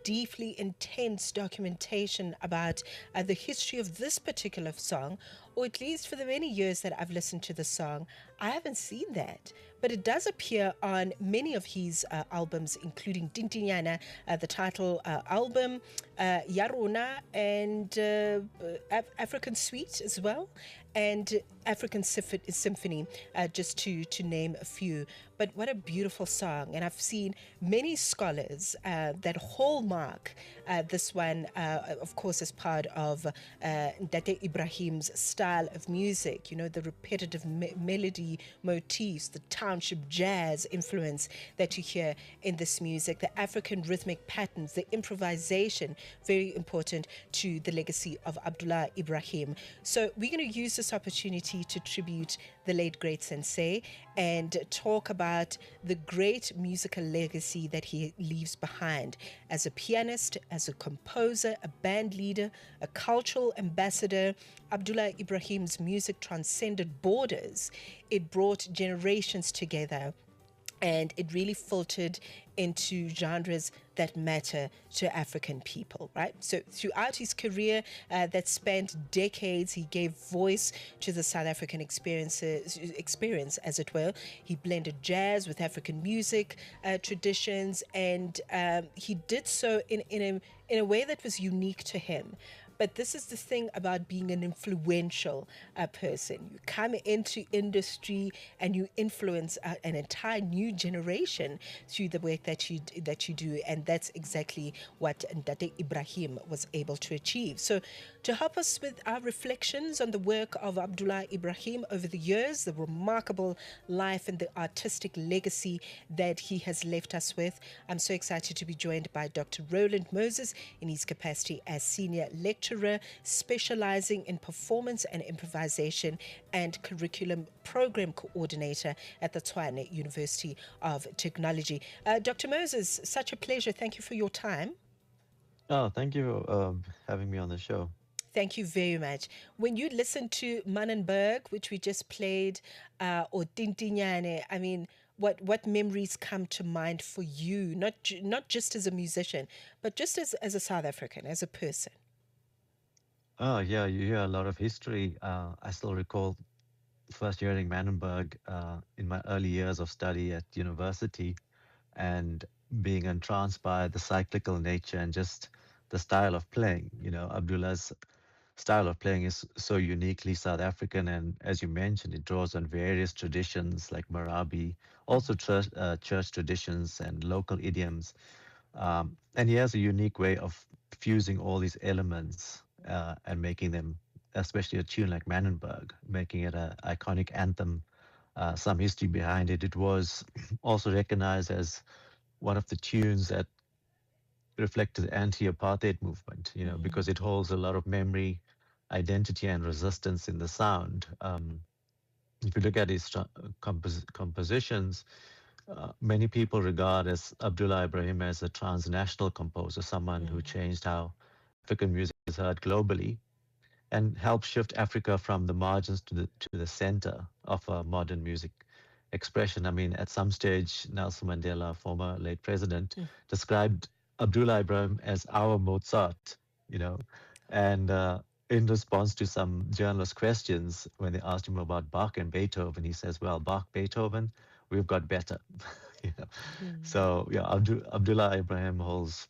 deeply intense documentation about the history of this particular song, or at least for the many years that I've listened to the song, I haven't seen that. But it does appear on many of his albums, including Tintinyana, the title album, Yarona, and African Suite as well, and African Symphony, just to name a few. But what a beautiful song. And I've seen many scholars that hallmark this one, of course, as part of Dr Ibrahim's style of music, you know, the repetitive melody motifs, the township jazz influence that you hear in this music, the African rhythmic patterns, the improvisation, very important to the legacy of Abdullah Ibrahim. So we're going to use this opportunity to tribute the late great sensei and talk about the great musical legacy that he leaves behind as a pianist, as a composer, a band leader, a cultural ambassador. Abdullah Ibrahim's music transcended borders. It brought generations together, and it really filtered into genres that matter to African people, right? So throughout his career that spanned decades, he gave voice to the South African experience, as it were. He blended jazz with African music traditions, and he did so in a way that was unique to him. But this is the thing about being an influential person. You come into industry and you influence an entire new generation through the work that you do, and that's exactly what Dr. Ibrahim was able to achieve. So, to help us with our reflections on the work of Abdullah Ibrahim over the years, the remarkable life and the artistic legacy that he has left us with, I'm so excited to be joined by Dr. Roland Moses in his capacity as senior lecturer specializing in performance and improvisation and curriculum program coordinator at the Tshwane University of Technology. Dr. Moses, such a pleasure. Thank you for your time. Oh, thank you for having me on the show. Thank you very much. When you listen to Manenberg, which we just played, or Tintinyane, I mean, what memories come to mind for you? Not just as a musician, but just as a South African, as a person. Oh, yeah, you hear a lot of history. I still recall first hearing Manenberg in my early years of study at university and being entranced by the cyclical nature and just the style of playing. You know, Abdullah's style of playing is so uniquely South African, and as you mentioned, it draws on various traditions like Marabi, also church traditions and local idioms. And he has a unique way of fusing all these elements and making them, especially a tune like Manenberg, making it an iconic anthem. Some history behind it. It was also recognized as one of the tunes that reflected the anti-apartheid movement, you know, because it holds a lot of memory, identity, and resistance in the sound. If you look at his compositions, many people regard as Abdullah Ibrahim as a transnational composer, someone who changed how African music is heard globally and helped shift Africa from the margins to the center of modern music expression. I mean, at some stage, Nelson Mandela, former late president, described Abdullah Ibrahim as our Mozart, you know, and in response to some journalist questions when they asked him about Bach and Beethoven, he says, "Well, Bach, Beethoven, we've got better." you know, so yeah, Abdullah Ibrahim holds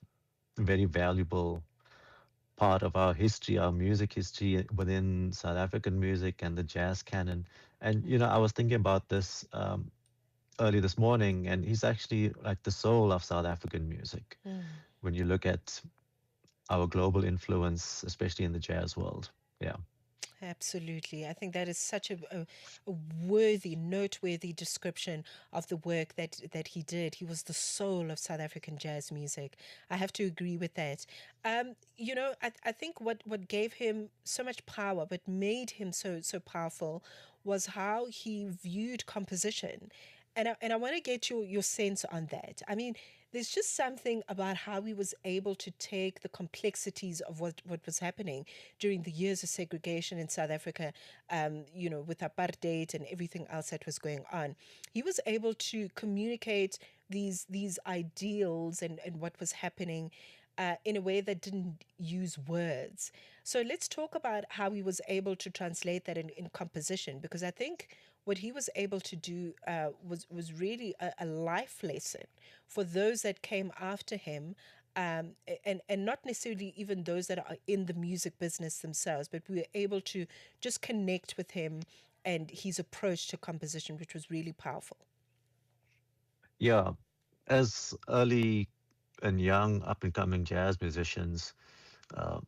a very valuable part of our history, our music history within South African music and the jazz canon. And you know, I was thinking about this early this morning, and he's actually like the soul of South African music. When you look at our global influence, especially in the jazz world, yeah. Absolutely. I think that is such a worthy, noteworthy description of the work that he did. He was the soul of South African jazz music. I have to agree with that. I think what gave him so much power, but made him so powerful, was how he viewed composition. And I want to get your sense on that. I mean, there's just something about how he was able to take the complexities of what was happening during the years of segregation in South Africa, with apartheid and everything else that was going on. He was able to communicate these ideals and what was happening in a way that didn't use words. So let's talk about how he was able to translate that in composition, because I think what he was able to do was really a life lesson for those that came after him, and not necessarily even those that are in the music business themselves, but we were able to just connect with him and his approach to composition, which was really powerful. Yeah, as early and young up and coming jazz musicians, uh,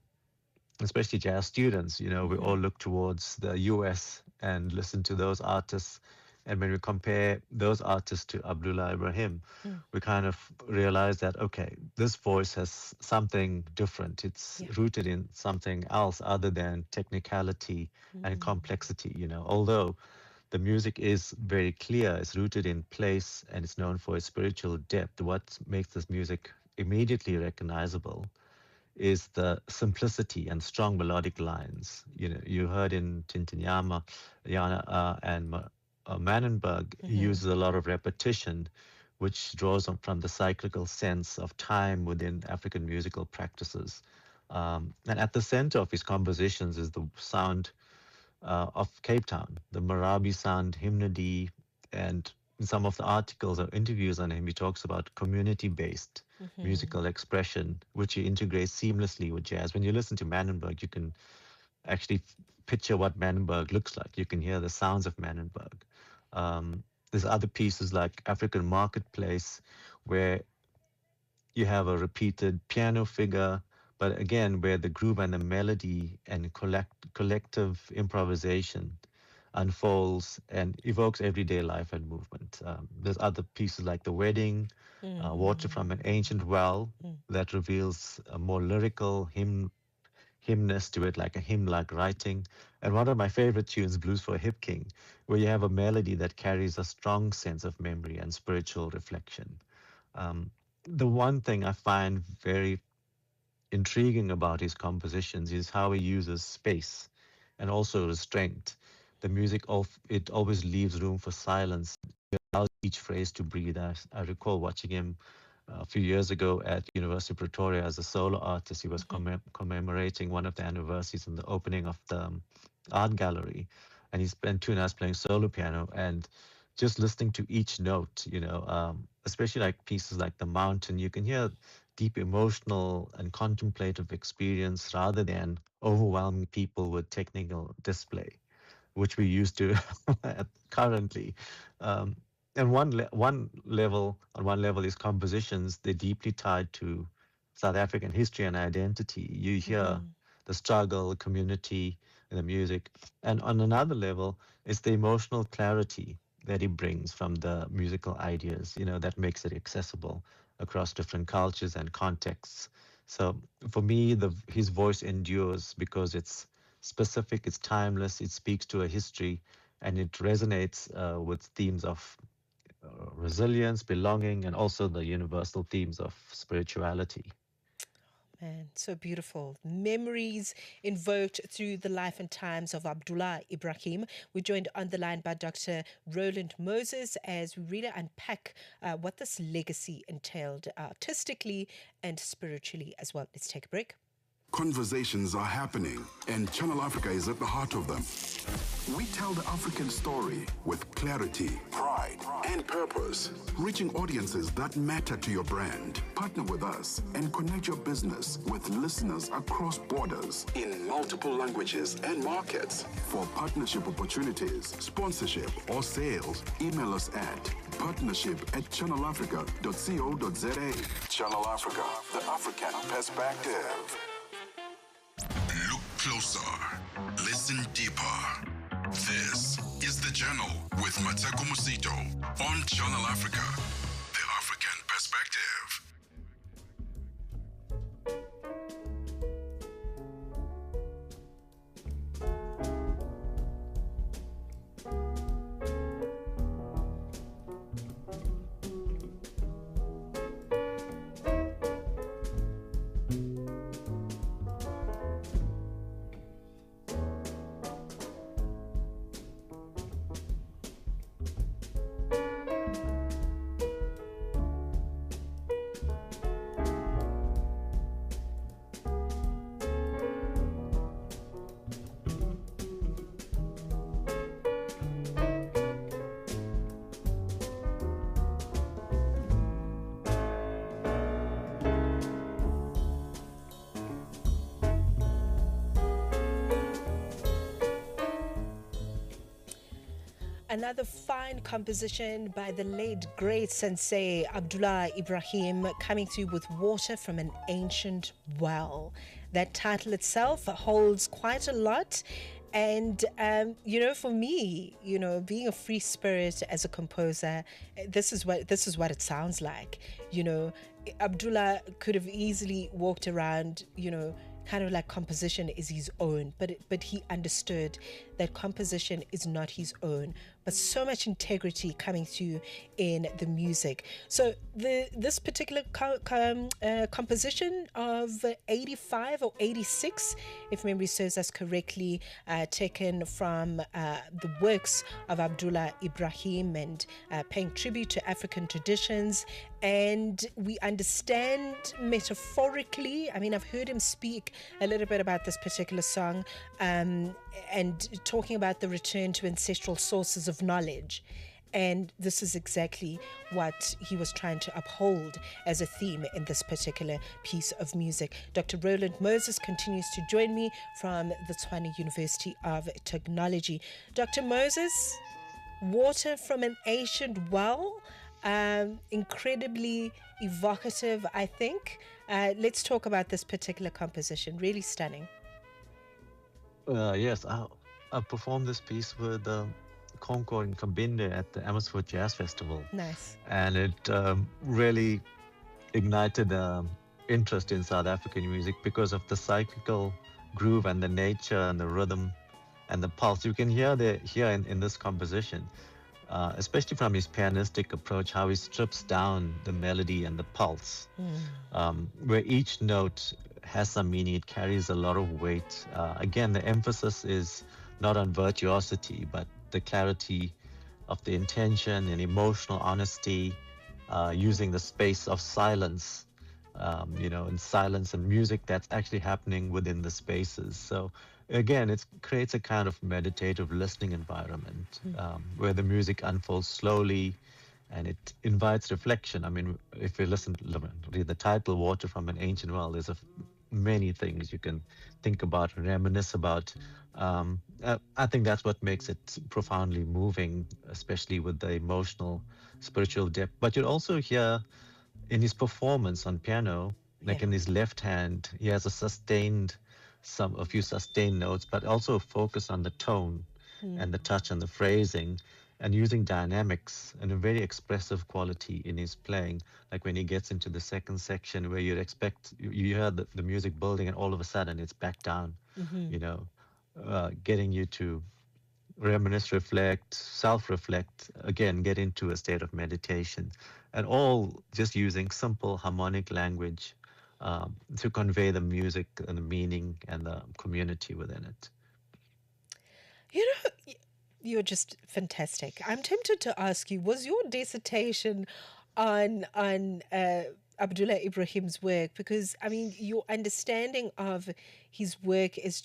especially jazz students, we Mm-hmm. all look towards the US and listen to those artists. And when we compare those artists to Abdullah Ibrahim, Mm. we kind of realize that, okay, this voice has something different. It's Yeah. rooted in something else other than technicality and Mm. complexity. Although the music is very clear, it's rooted in place and it's known for its spiritual depth. What makes this music immediately recognizable is the simplicity and strong melodic lines. You heard in Tintanyama, Yana, Manenberg Mm-hmm. uses a lot of repetition, which draws on from the cyclical sense of time within African musical practices. And at the center of his compositions is the sound of Cape Town, the Marabi sound, hymnody, and in some of the articles or interviews on him, he talks about community-based Mm-hmm. musical expression, which he integrates seamlessly with jazz. When you listen to Manenberg, you can actually picture what Manenberg looks like. You can hear the sounds of Manenberg. There's other pieces like African Marketplace, where you have a repeated piano figure, but again, where the groove and the melody and collective improvisation unfolds and evokes everyday life and movement. There's other pieces like The Wedding, Water from an Ancient Well, Mm. that reveals a more lyrical hymness to it, like a hymn-like writing. And one of my favorite tunes, Blues for a Hip King, where you have a melody that carries a strong sense of memory and spiritual reflection. Um, the one thing I find very intriguing about his compositions is how he uses space and also restraint. The music it always leaves room for silence, allows each phrase to breathe. I recall watching him a few years ago at University of Pretoria as a solo artist. He was Mm-hmm. commemorating one of the anniversaries and the opening of the art gallery, and he spent 2 nights playing solo piano and just listening to each note. Especially like pieces like The Mountain, you can hear deep emotional and contemplative experience rather than overwhelming people with technical display, which we used to currently. Um, and on one level, is compositions. They're deeply tied to South African history and identity. You hear Mm-hmm. the struggle, community, in the music. And on another level, it's the emotional clarity that he brings from the musical ideas, that makes it accessible across different cultures and contexts. So for me, his voice endures because it's specific, it's timeless, it speaks to a history, and it resonates with themes of resilience, belonging, and also the universal themes of spirituality. Man, so beautiful. Memories invoked through the life and times of Abdullah Ibrahim. We're joined on the line by Dr. Roland Moses as we really unpack what this legacy entailed artistically and spiritually as well. Let's take a break. Conversations are happening, and Channel Africa is at the heart of them. We tell the African story with clarity, pride, and purpose, reaching audiences that matter to your brand. Partner with us and connect your business with listeners across borders in multiple languages and markets. For partnership opportunities, sponsorship, or sales, email us at partnership@channelafrica.co.za. Channel Africa, the African perspective. Look closer. Listen deeper. This is The Journal with Mmatsheko Mosito on Channel Africa, the African perspective. Another fine composition by the late great sensei Abdullah Ibrahim, coming through with Water from an Ancient Well. That title itself holds quite a lot. And, for me, being a free spirit as a composer, this is what it sounds like. You know, Abdullah could have easily walked around, kind of like composition is his own, but he understood that composition is not his own, but so much integrity coming through in the music. So this particular composition of 85 or 86, if memory serves us correctly, taken from the works of Abdullah Ibrahim, and paying tribute to African traditions. And we understand metaphorically, I mean, I've heard him speak a little bit about this particular song, and talking about the return to ancestral sources of knowledge. And this is exactly what he was trying to uphold as a theme in this particular piece of music. Dr. Roland Moses continues to join me from the Tshwane University of Technology. Dr. Moses, Water from an Ancient Well, incredibly evocative, I think. Let's talk about this particular composition. Really stunning. Yes, I performed this piece with Concord and Kabinde at the Amersfoort Jazz Festival, Nice. and it really ignited interest in South African music because of the cyclical groove and the nature and the rhythm and the pulse. You can hear here in this composition, especially from his pianistic approach, how he strips down the melody and the pulse, where each note has some meaning. It carries a lot of weight. Again, the emphasis is not on virtuosity, but the clarity of the intention and emotional honesty, using the space of silence, and silence and music that's actually happening within the spaces. So again, it creates a kind of meditative listening environment, where the music unfolds slowly and it invites reflection. I mean, if you read the title, Water from an Ancient Well, there's many things you can think about and reminisce about. I think that's what makes it profoundly moving, especially with the emotional, spiritual depth. But you'll also hear in his performance on piano, like Yeah. in his left hand, he has a few sustained notes, but also a focus on the tone and the touch and the phrasing, and using dynamics and a very expressive quality in his playing. Like when he gets into the second section, where you hear the music building, and all of a sudden it's back down, you know, getting you to reminisce, reflect, self-reflect, again, get into a state of meditation, and all just using simple harmonic language to convey the music and the meaning and the community within it. You know, you're just fantastic. I'm tempted to ask you, was your dissertation on Abdullah Ibrahim's work? Because I mean, your understanding of his work is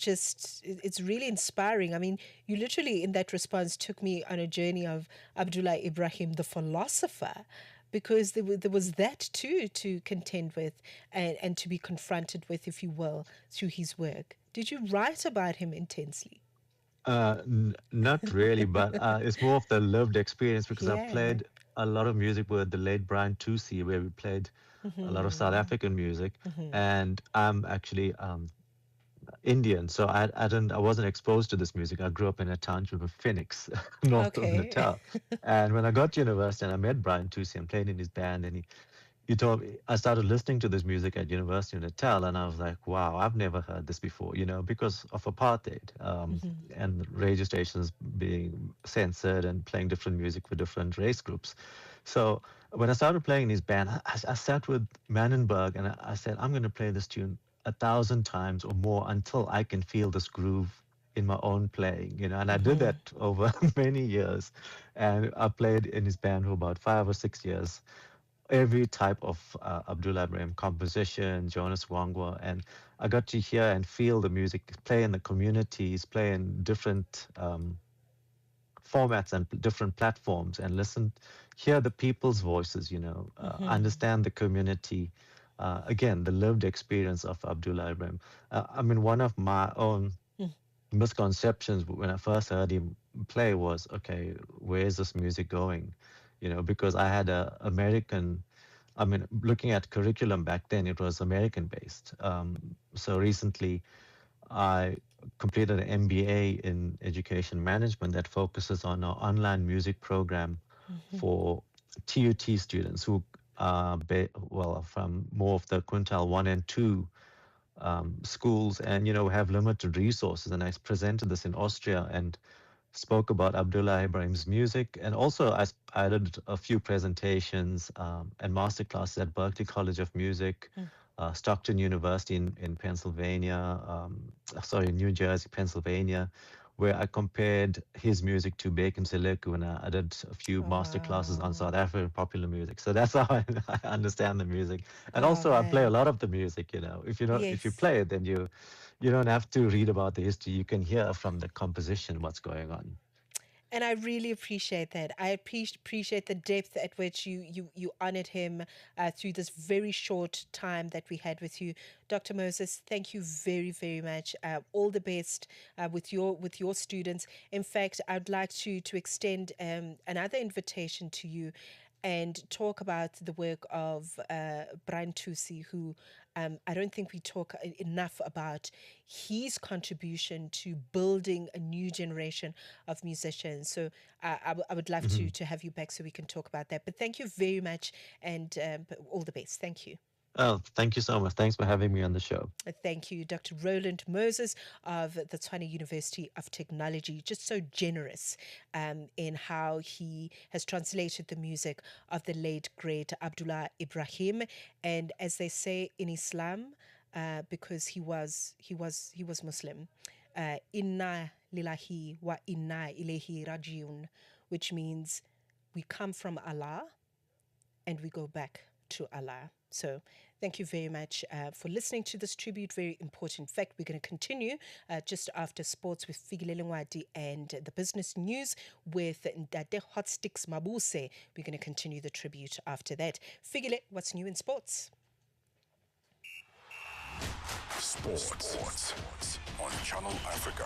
it's really inspiring. I mean, you literally in that response took me on a journey of Abdullah Ibrahim, the philosopher, because there was that too to contend with, and to be confronted with, if you will, through his work. Did you write about him intensely? Not really, but it's more of the lived experience, because I've Yeah. played a lot of music with the late Brian Tusi, where we played a lot of South African music, and I'm actually Indian, so I wasn't exposed to this music. I grew up in a township of Phoenix, north of Okay. Natal, and when I got to university and I met Brian Tusi and played in his band, and he told me, I started listening to this music at University of Natal, and I was like, wow, I've never heard this before, because of apartheid, and radio stations being censored and playing different music for different race groups. So when I started playing in his band, I sat with Manenberg and I said, I'm going to play this tune 1,000 times or more until I can feel this groove in my own playing, and I did that over many years. And I played in his band for about 5 or 6 years, every type of Abdullah Ibrahim composition, Jonas Wangwa, and I got to hear and feel the music, play in the communities, play in different formats and different platforms, and listen, hear the people's voices, understand the community. Again, the lived experience of Abdullah Ibrahim. I mean, one of my own misconceptions when I first heard him play was, okay, where is this music going? Because I had a American, I mean, looking at curriculum back then, it was American based. So recently, I completed an MBA in education management that focuses on an online music program for TUT students who are, from more of the quintile 1 and 2 schools, and have limited resources. And I presented this in Austria and spoke about Abdullah Ibrahim's music, and also I did a few presentations and master classes at Berklee College of Music, Stockton University in Pennsylvania, sorry, New Jersey, Pennsylvania, where I compared his music to Bacon Seleku, and I did a few master classes on Wow. South African popular music. So that's how I understand the music, and Oh, also I play a man. lot of the music. If you Yes. play it, then you don't have to read about the history. You can hear from the composition what's going on. And I really appreciate that. I appreciate the depth at which you honored him through this very short time that we had with you, Dr. Moses. Thank you very very much. All the best with your students. In fact, I'd like to extend another invitation to you and talk about the work of Brian Tusi, who I don't think we talk enough about his contribution to building a new generation of musicians. So I would love Mhm. to have you back so we can talk about that. But thank you very much, and all the best. Thank you. Oh, thank you so much. Thanks for having me on the show. Thank you, Dr. Roland Moses of the Tshwane University of Technology. Just so generous in how he has translated the music of the late great Abdullah Ibrahim, and as they say in Islam, because he was Muslim. Inna lillahi wa inna ilayhi rajiun, which means we come from Allah and we go back to Allah. So thank you very much for listening to this tribute. Very important fact. We're going to continue just after sports with Figile Lengwadi and the business news with Ndade Hot Sticks Mabuse. We're going to continue the tribute after that. Figile, what's new in sports? Sports on Channel Africa.